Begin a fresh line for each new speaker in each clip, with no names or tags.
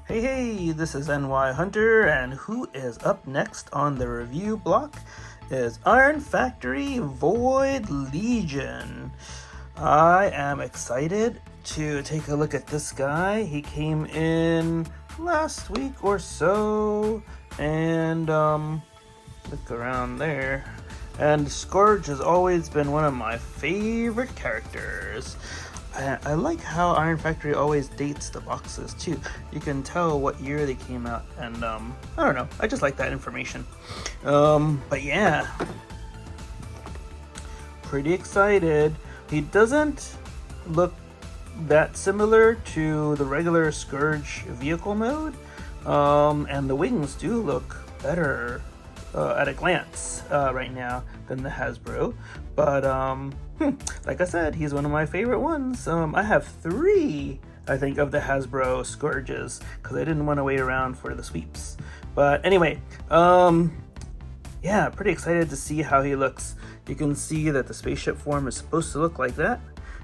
Hey, this is NY Hunter, and who is up next on the review block is Iron Factory Void Legion. I am excited to take a look at this guy. He came in last week or so, and look around there. And Scourge has always been one of my favorite characters. I like how Iron Factory always dates the boxes too. You can tell what year they came out, and I don't know. I just like that information. But yeah, pretty excited. He doesn't look that similar to the regular Scourge vehicle mode, and the wings do look better at a glance right now than the Hasbro, but like I said, he's one of my favorite ones. I have 3, I think, of the Hasbro Scourges because I didn't want to wait around for the sweeps. But anyway, yeah, pretty excited to see how he looks. You can see that the spaceship form is supposed to look like that,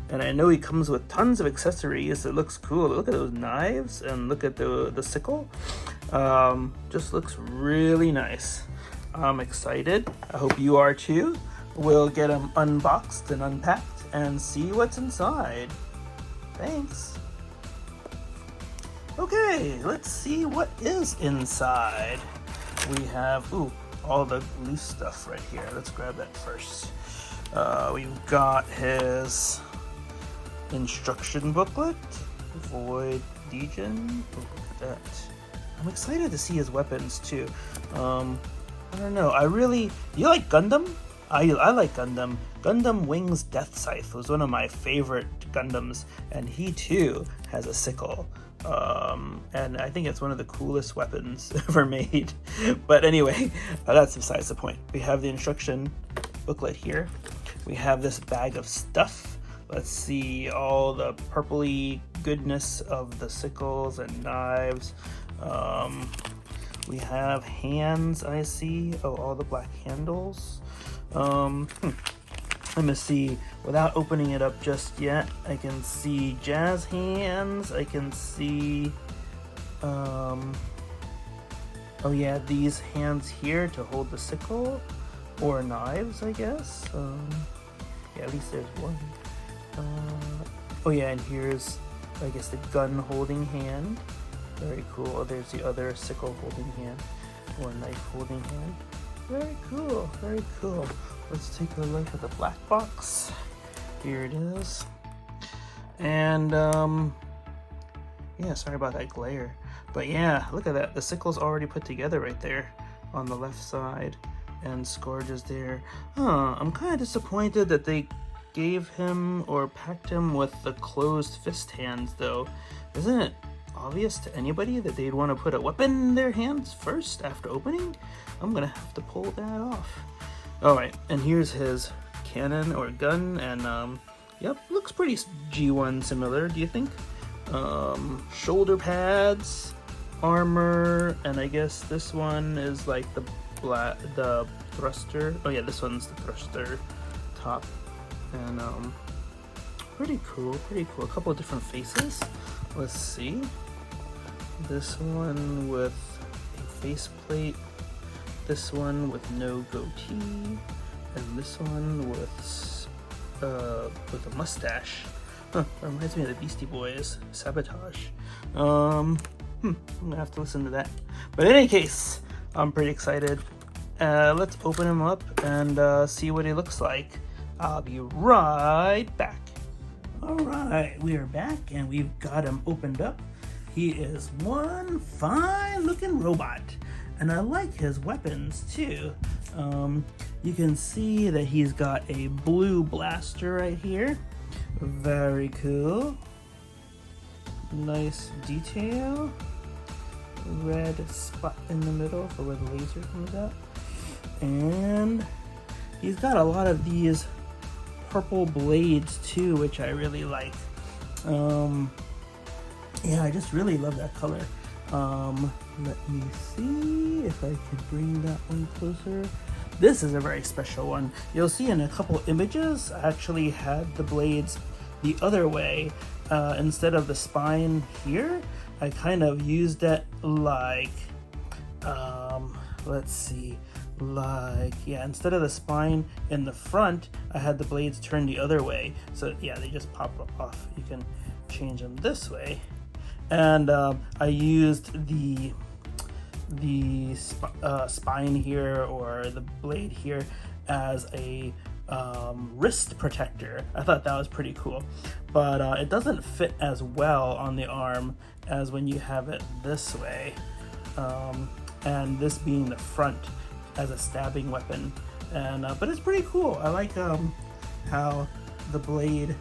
and I know he comes with tons of accessories. It looks cool. Look at those knives, and look at the sickle. Just looks really nice. I'm excited. I hope you are too. We'll get them unboxed and unpacked and see what's inside. Thanks. Okay, let's see what is inside. We have, all the loose stuff right here. Let's grab that first. We've got his instruction booklet, Void Legion. Look at that. I'm excited to see his weapons too. I don't know. You like Gundam? I like Gundam. Gundam Wings Death Scythe was one of my favorite Gundams, and he too has a sickle. And I think it's one of the coolest weapons ever made. But anyway, that's besides the point. We have the instruction booklet here. We have this bag of stuff. Let's see all the purpley goodness of the sickles and knives. We have hands, I see. All the black handles. Let me see. Without opening it up just yet, I can see jazz hands. I can see, oh yeah, these hands here to hold the sickle, or knives, I guess. Yeah, at least there's one. Oh yeah, and here's, I guess, the gun holding hand. Very cool. There's the other sickle holding hand, or knife holding hand. Very cool, very cool. Let's take a look at the black box. Here it is. And yeah, sorry about that glare. But yeah, look at that. The sickle's already put together right there on the left side, and Scourge is there. I'm kind of disappointed that they gave him or packed him with the closed fist hands though. Isn't it obvious to anybody that they'd want to put a weapon in their hands first after opening? I'm gonna have to pull that off. Alright, and here's his cannon or gun, and yep, looks pretty G1 similar, do you think? Shoulder pads, armor, and I guess this one is like the thruster. Oh yeah, this one's the thruster top. And pretty cool, pretty cool. A couple of different faces. Let's see. This one with a faceplate, this one with no goatee, and this one with a mustache. Reminds me of the Beastie Boys, Sabotage. I'm gonna have to listen to that. But in any case, I'm pretty excited. Let's open him up and see what he looks like. I'll be right back. Alright, we are back and we've got him opened up. He is one fine looking robot, and I like his weapons too. You can see that he's got a blue blaster right here. Very cool. Nice detail. Red spot in the middle for where the laser comes out. And he's got a lot of these purple blades too, which I really like. Yeah, I just really love that color. Let me see if I can bring that one closer. This is a very special one. You'll see in a couple images, I actually had the blades the other way. Instead of the spine here, I kind of used it like, let's see, like, yeah, instead of the spine in the front, I had the blades turned the other way. So yeah, they just pop off. You can change them this way. And I used the spine here, or the blade here, as a wrist protector. I thought that was pretty cool, but it doesn't fit as well on the arm as when you have it this way, and this being the front as a stabbing weapon. And but it's pretty cool. I like how the blade,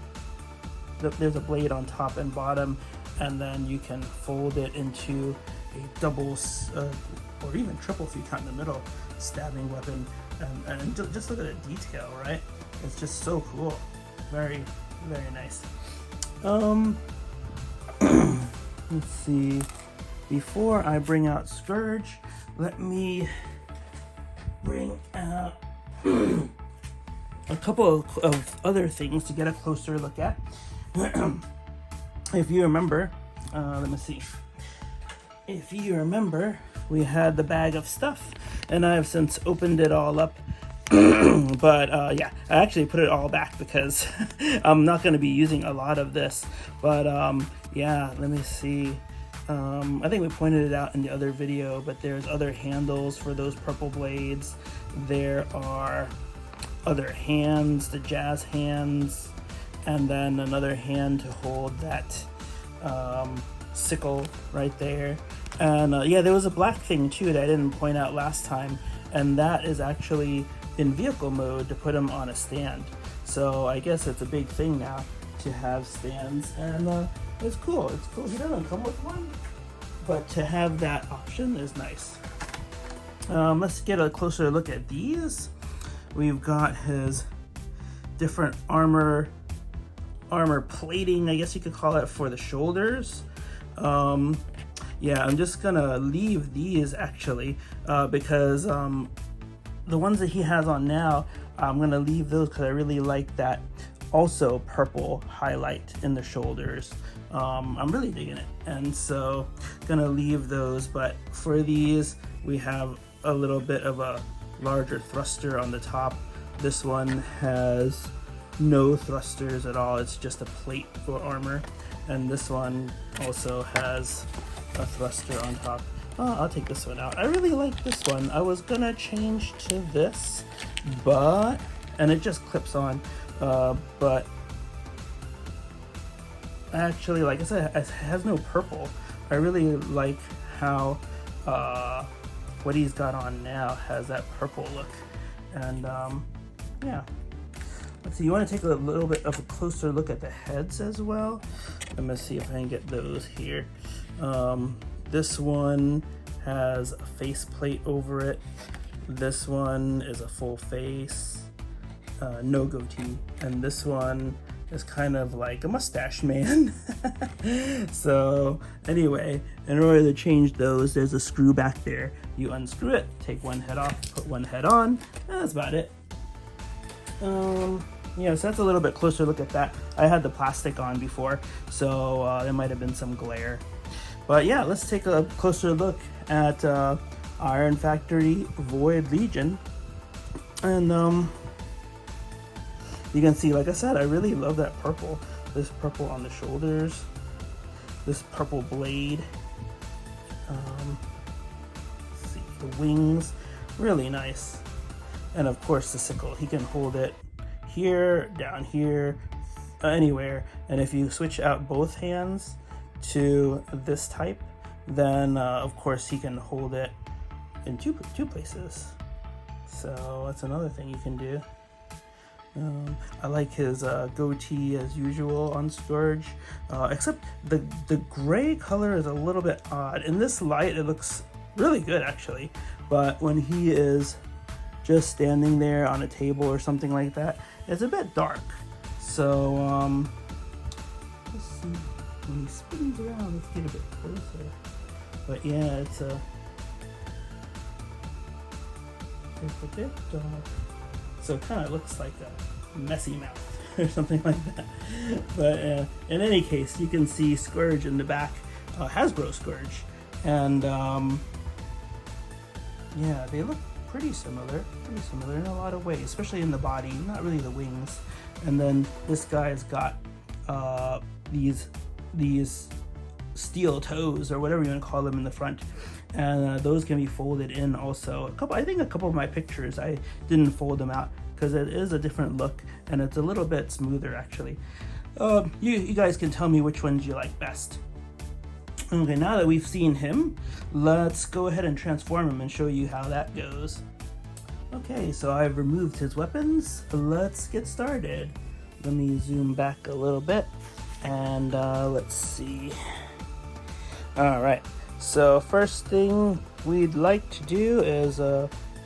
there's a blade on top and bottom, and then you can fold it into a double or even triple, if you count in the middle, stabbing weapon. And just look at the detail, right? It's just so cool. Very, very nice. Let's see. Before I bring out Scourge, let me bring out a couple of other things to get a closer look at. If you remember, let me see. If you remember, we had the bag of stuff, and I have since opened it all up. But yeah, I actually put it all back because I'm not going to be using a lot of this. But yeah, let me see. I think we pointed it out in the other video, but there's other handles for those purple blades. There are other hands, the jazz hands, and then another hand to hold that sickle right there. And yeah, there was a black thing too that I didn't point out last time, and that is actually in vehicle mode to put them on a stand. So I guess it's a big thing now to have stands, and it's cool. It's cool. He doesn't come with one, but to have that option is nice. Let's get a closer look at these. We've got his different armor plating, I guess you could call it, for the shoulders. Yeah, I'm just gonna leave these actually, because the ones that he has on now, I'm gonna leave those because I really like that also purple highlight in the shoulders. I'm really digging it, and so gonna leave those. But for these, we have a little bit of a larger thruster on the top. This one has no thrusters at all. It's just a plate for armor, and this one also has a thruster on top. I'll take this one out. I really like this one. I was gonna change to this, but, and it just clips on, but actually, like I said, it has no purple. I really like how what he's got on now has that purple look. And yeah, let's see, you want to take a little bit of a closer look at the heads as well. Let me see if I can get those here. This one has a face plate over it. This one is a full face, no goatee, and this one is kind of like a mustache man. So anyway, in order to change those, there's a screw back there. You unscrew it, take one head off, put one head on, and that's about it. Yeah, so that's a little bit closer look at that. I had the plastic on before, so there might have been some glare. But yeah, let's take a closer look at Iron Factory Void Legion. And you can see, like I said, I really love that purple. This purple on the shoulders, this purple blade. Let's see, the wings, really nice. And of course the sickle, he can hold it here, down here, anywhere. And if you switch out both hands to this type, then of course he can hold it in two places. So that's another thing you can do. I like his goatee as usual on Scourge, except the gray color is a little bit odd. In this light it looks really good actually, but when he is just standing there on a table or something like that, it's a bit dark. So let's see, when he spins around, let's get a bit closer. But yeah, it's a bit dark. So it kind of looks like a messy mouth or something like that. But in any case, you can see Scourge in the back. Hasbro Scourge, and yeah, they look pretty similar in a lot of ways, especially in the body, not really the wings. And then this guy's got these steel toes, or whatever you want to call them, in the front, and those can be folded in also. I think a couple of my pictures I didn't fold them out because it is a different look and it's a little bit smoother actually. You guys can tell me which ones you like best. Okay, now that we've seen him, let's go ahead and transform him and show you how that goes. Okay, so I've removed his weapons. Let's get started. Let me zoom back a little bit and let's see. All right, so first thing we'd like to do is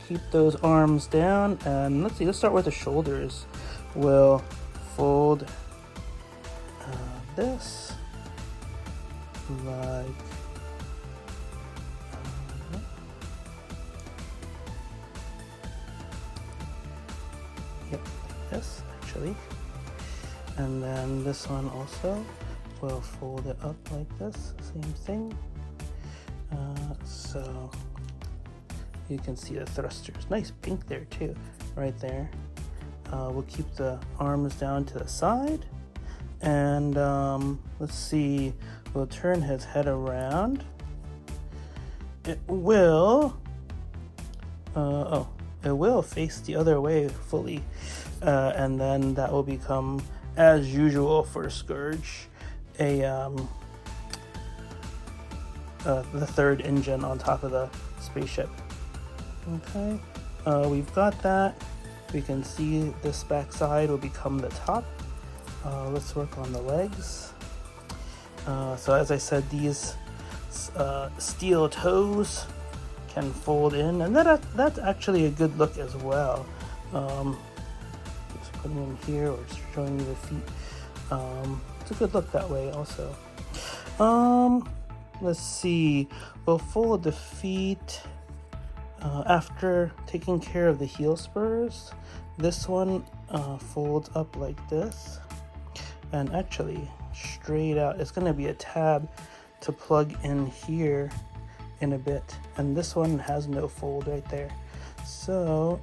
keep those arms down, and let's start with the shoulders. We'll fold this like this actually, and then this one also we'll fold it up like this, same thing. So you can see the thrusters, nice pink there too, right there. We'll keep the arms down to the side, and let's see, we'll turn his head around. It will it will face the other way fully, and then that will become, as usual for Scourge, the third engine on top of the spaceship. Okay, we've got that. We can see this back side will become the top. Let's work on the legs. So as I said, these steel toes can fold in, and that's actually a good look as well. Just putting them here or showing you the feet. It's a good look that way also. Let's see, we'll fold the feet after taking care of the heel spurs. This one folds up like this, and actually straight out. It's going to be a tab to plug in here in a bit, and this one has no fold right there. So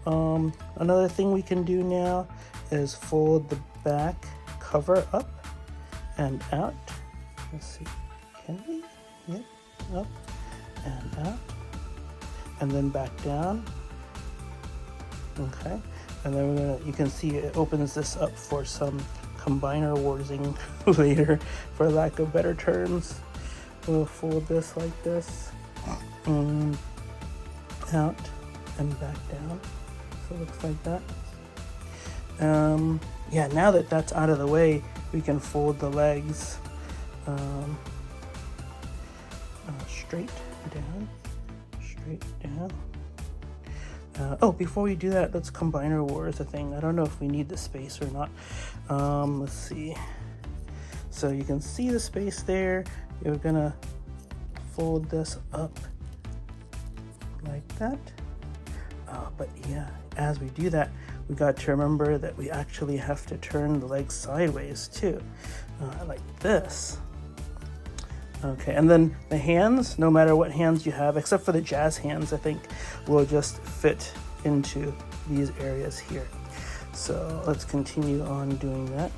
another thing we can do now is fold the back cover up and out. Let's see, can we? Yep, up and out, and then back down. Okay, and then you can see it opens this up for some combiner warsing later, for lack of better terms. We'll fold this like this, out and back down, so it looks like that. Yeah, now that that's out of the way, we can fold the legs straight down. Oh, before we do that, let's combiner wars a thing. I don't know if we need the space or not. Let's see. So you can see the space there. You're gonna fold this up like that. But yeah, as we do that, we got to remember that we actually have to turn the legs sideways too, like this. Okay, and then the hands, no matter what hands you have, except for the jazz hands, I think, will just fit into these areas here. So let's continue on doing that.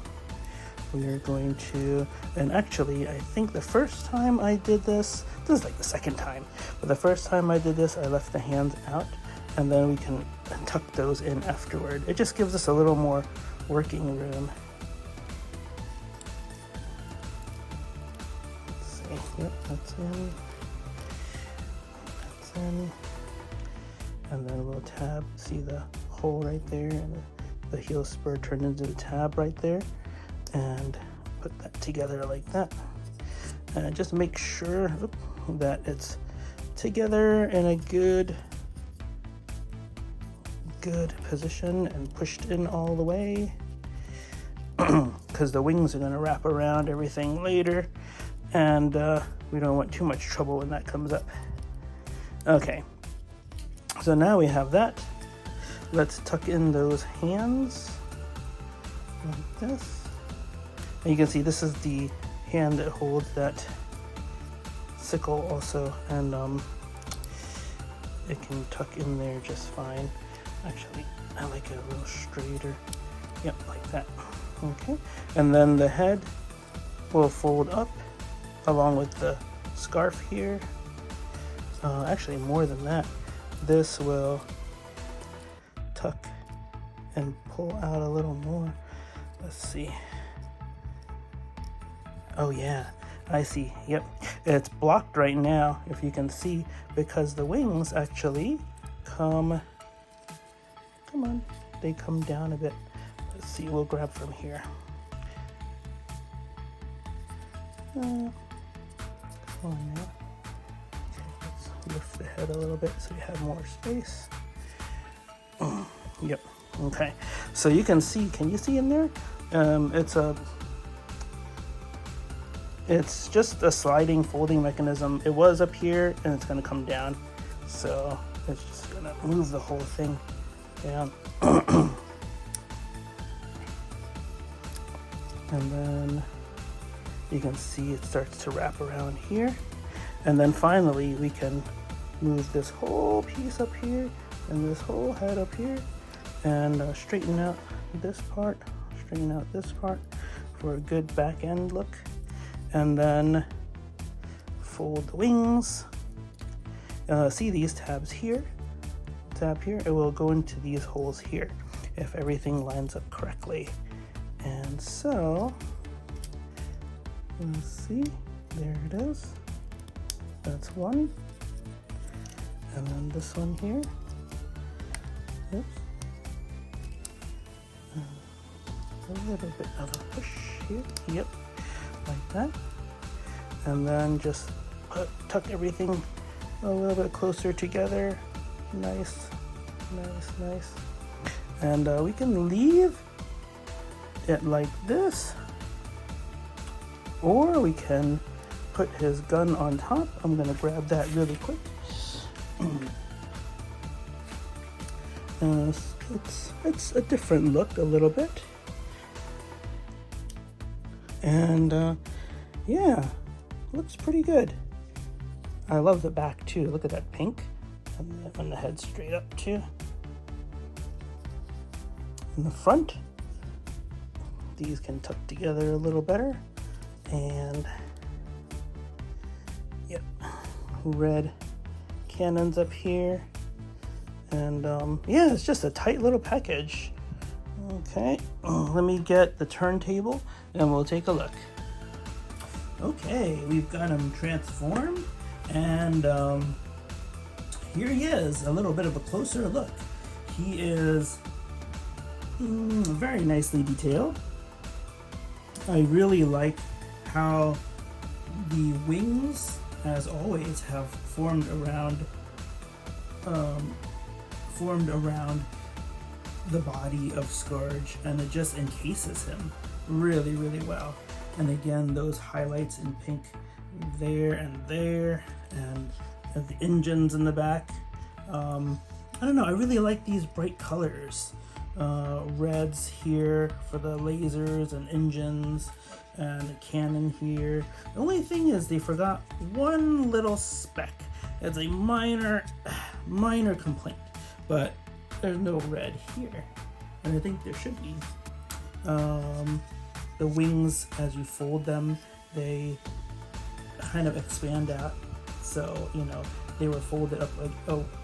We are going to, and actually, I think the first time I did this is like the second time, but the first time I did this, I left the hands out, and then we can tuck those in afterward. It just gives us a little more working room. Yep, that's in. And then we'll tab, see the hole right there, and the heel spur turned into the tab right there, and put that together like that. And just make sure that it's together in a good position and pushed in all the way, because the wings are going to wrap around everything later, and we don't want too much trouble when that comes up. Okay, so now we have that. Let's tuck in those hands like this. And you can see this is the hand that holds that sickle also, and it can tuck in there just fine. Actually, I like it a little straighter. Yep, like that. Okay, and then the head will fold up along with the scarf here. Actually, more than that, this will tuck and pull out a little more. Let's see. Oh yeah, I see. Yep, it's blocked right now, if you can see, because the wings actually come on, they come down a bit. Let's see, we'll grab from here. Come on now. Okay, let's lift the head a little bit so we have more space. Yep. Okay. So you can see. Can you see in there? It's just a sliding, folding mechanism. It was up here, and it's gonna come down. So it's just gonna move the whole thing down. And then you can see it starts to wrap around here. And then finally we can move this whole piece up here and this whole head up here and straighten out this part for a good back end look. And then fold the wings. See these tabs here? Tab here, it will go into these holes here if everything lines up correctly. And so, let's see, there it is. That's one. And then this one here. Oops. A little bit of a push here. Yep, like that. And then just tuck everything a little bit closer together. Nice. And we can leave it like this, or we can put his gun on top. I'm gonna grab that really quick. It's a different look a little bit, and yeah, looks pretty good. I love the back too. Look at that pink, and the head straight up too. In the front, these can tuck together a little better, and yep, red cannons up here, and yeah, it's just a tight little package. Okay, let me get the turntable and we'll take a look. Okay, we've got him transformed, and here he is, a little bit of a closer look. He is very nicely detailed. I really like how the wings, as always, have formed around the body of Scourge, and it just encases him really, really well. And again, those highlights in pink there, and the engines in the back. I don't know, I really like these bright colors. Reds here for the lasers and engines, and a cannon here. The only thing is they forgot one little speck. It's a minor complaint, but there's no red here, and I think there should be. The wings, as you fold them, they kind of expand out, so you know they were folded up like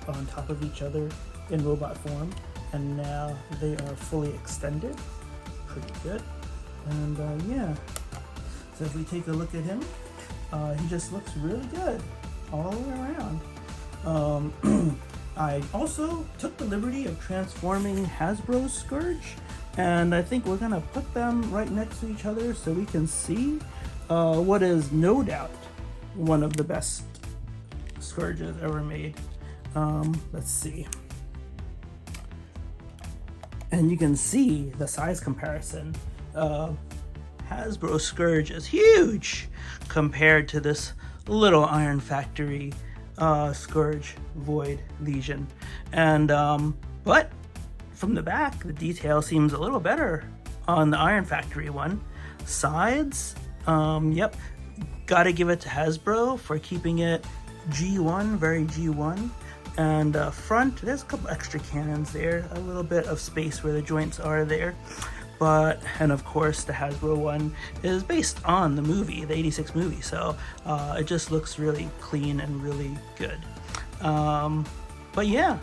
on top of each other in robot form, and now they are fully extended. Pretty good. And yeah, so if we take a look at him, he just looks really good all the way around. I also took the liberty of transforming Hasbro's Scourge, and I think we're gonna put them right next to each other so we can see what is no doubt one of the best Scourges ever made. Let's see. And you can see the size comparison. Hasbro Scourge is huge compared to this little Iron Factory Scourge Void Legion. And but from the back, the detail seems a little better on the Iron Factory one. Sides, yep, gotta give it to Hasbro for keeping it G1, very G1. And front, there's a couple extra cannons there, a little bit of space where the joints are there. But, and of course the Hasbro one is based on the movie, the 86 movie, so it just looks really clean and really good. But yeah,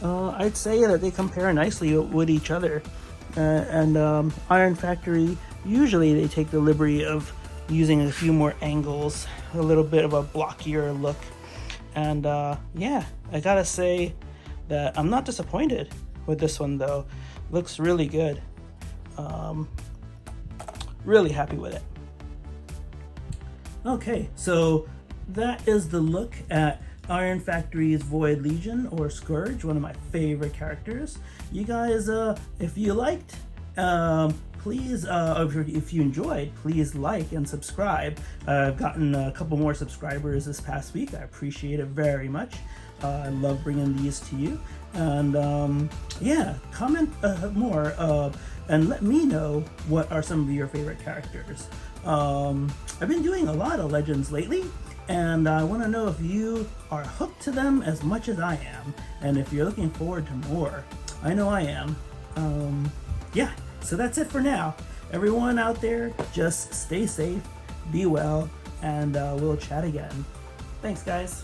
I'd say that they compare nicely with each other. And Iron Factory, usually they take the liberty of using a few more angles, a little bit of a blockier look. And yeah, I gotta say that I'm not disappointed with this one though. Looks really good. Really happy with it. Okay, so that is the look at Iron Factory's Void Legion, or Scourge, one of my favorite characters. You guys, if you liked, please, if you enjoyed, please like and subscribe. I've gotten a couple more subscribers this past week. I appreciate it very much. I love bringing these to you. And yeah, comment more and let me know what are some of your favorite characters. I've been doing a lot of Legends lately, and I want to know if you are hooked to them as much as I am, and if you're looking forward to more. I know I am. Yeah, so that's it for now. Everyone out there, just stay safe, be well, and we'll chat again. Thanks, guys.